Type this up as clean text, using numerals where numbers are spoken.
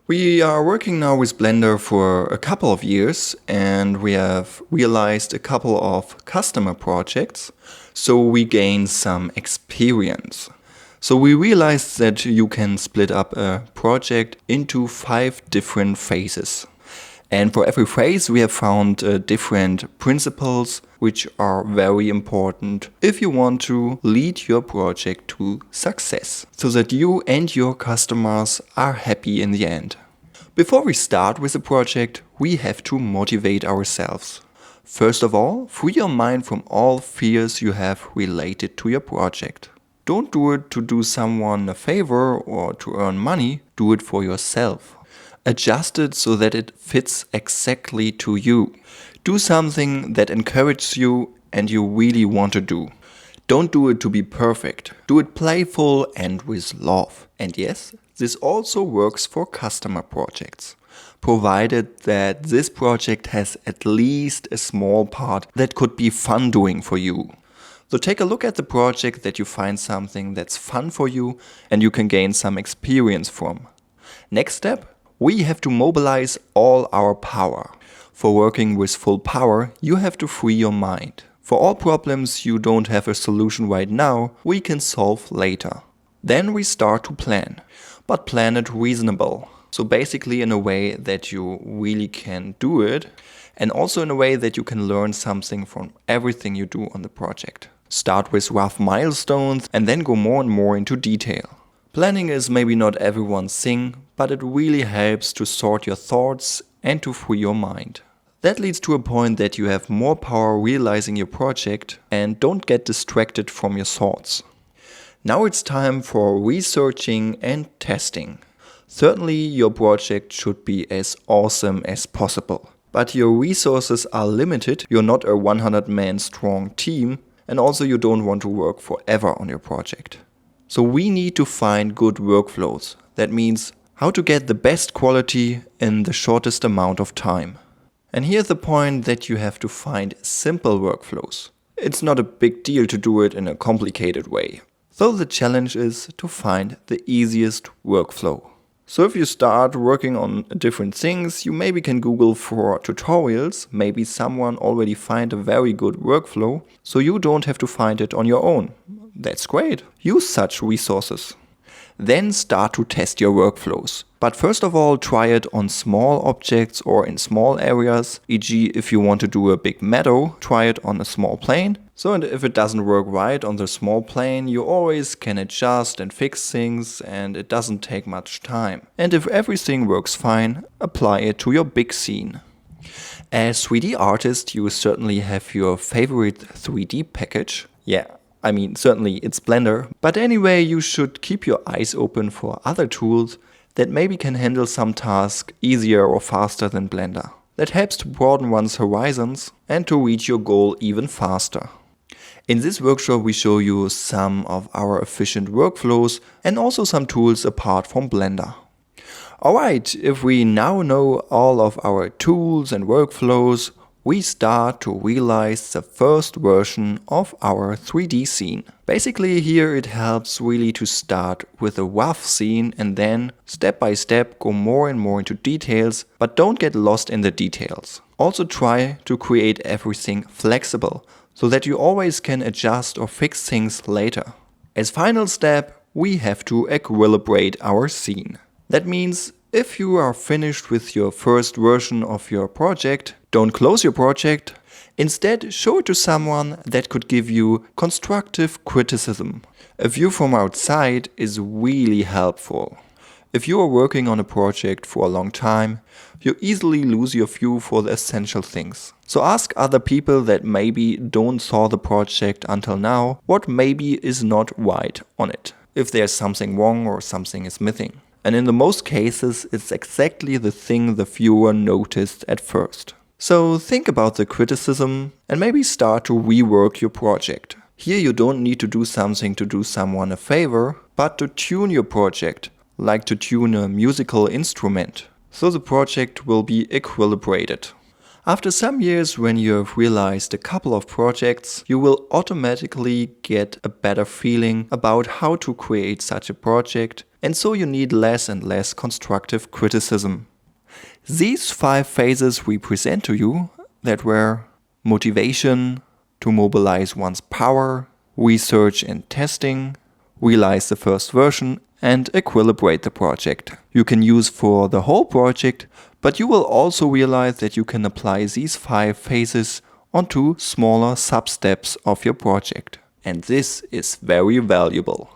We are working now with Blender for a couple of years and we have realized a couple of customer projects, so we gain some experience. So we realized that you can split up a project into 5 different phases. And for every phase we have found different principles which are very important if you want to lead your project to success, so that you and your customers are happy in the end. Before we start with the project, we have to motivate ourselves. First of all, free your mind from all fears you have related to your project. Don't do it to do someone a favor or to earn money, do it for yourself. Adjust it so that it fits exactly to you. Do something that encourages you and you really want to do. Don't do it to be perfect. Do it playful and with love. And yes, this also works for customer projects, provided that this project has at least a small part that could be fun doing for you. So take a look at the project that you find something that's fun for you and you can gain some experience from. Next step, we have to mobilize all our power. For working with full power, you have to free your mind. For all problems you don't have a solution right now, we can solve later. Then we start to plan, but plan it reasonable. So basically in a way that you really can do it, and also in a way that you can learn something from everything you do on the project. Start with rough milestones and then go more and more into detail. Planning is maybe not everyone's thing, but it really helps to sort your thoughts and to free your mind. That leads to a point that you have more power realizing your project and don't get distracted from your thoughts. Now it's time for researching and testing. Certainly your project should be as awesome as possible, but your resources are limited, you're not a 100-man strong team, and also you don't want to work forever on your project. So we need to find good workflows. That means how to get the best quality in the shortest amount of time. And here's the point that you have to find simple workflows. It's not a big deal to do it in a complicated way. So the challenge is to find the easiest workflow. So if you start working on different things, you maybe can Google for tutorials, maybe someone already find a very good workflow, so you don't have to find it on your own. That's great. Use such resources. Then start to test your workflows. But first of all, try it on small objects or in small areas, e.g. if you want to do a big meadow, try it on a small plane. So and if it doesn't work right on the small plane, you always can adjust and fix things and it doesn't take much time. And if everything works fine, apply it to your big scene. As 3D artist, you certainly have your favorite 3D package. Yeah. Certainly it's Blender, but anyway, you should keep your eyes open for other tools that maybe can handle some tasks easier or faster than Blender. That helps to broaden one's horizons and to reach your goal even faster. In this workshop we show you some of our efficient workflows and also some tools apart from Blender. Alright, if we now know all of our tools and workflows, we start to realize the first version of our 3D scene. Basically here it helps really to start with a rough scene and then step by step go more and more into details, but don't get lost in the details. Also try to create everything flexible, so that you always can adjust or fix things later. As final step, we have to equilibrate our scene. That means if you are finished with your first version of your project, don't close your project. Instead, show it to someone that could give you constructive criticism. A view from outside is really helpful. If you are working on a project for a long time, you easily lose your view for the essential things. So ask other people that maybe don't saw the project until now what maybe is not right on it, if there's something wrong or something is missing. And in the most cases, it's exactly the thing the viewer noticed at first. So think about the criticism and maybe start to rework your project. Here you don't need to do something to do someone a favor, but to tune your project, like to tune a musical instrument. So the project will be equilibrated. After some years, when you have realized a couple of projects, you will automatically get a better feeling about how to create such a project and so you need less and less constructive criticism. These 5 phases we present to you, that were motivation, to mobilize one's power, research and testing, realize the first version, and equilibrate the project. You can use for the whole project, but you will also realize that you can apply these 5 phases onto smaller sub-steps of your project. And this is very valuable.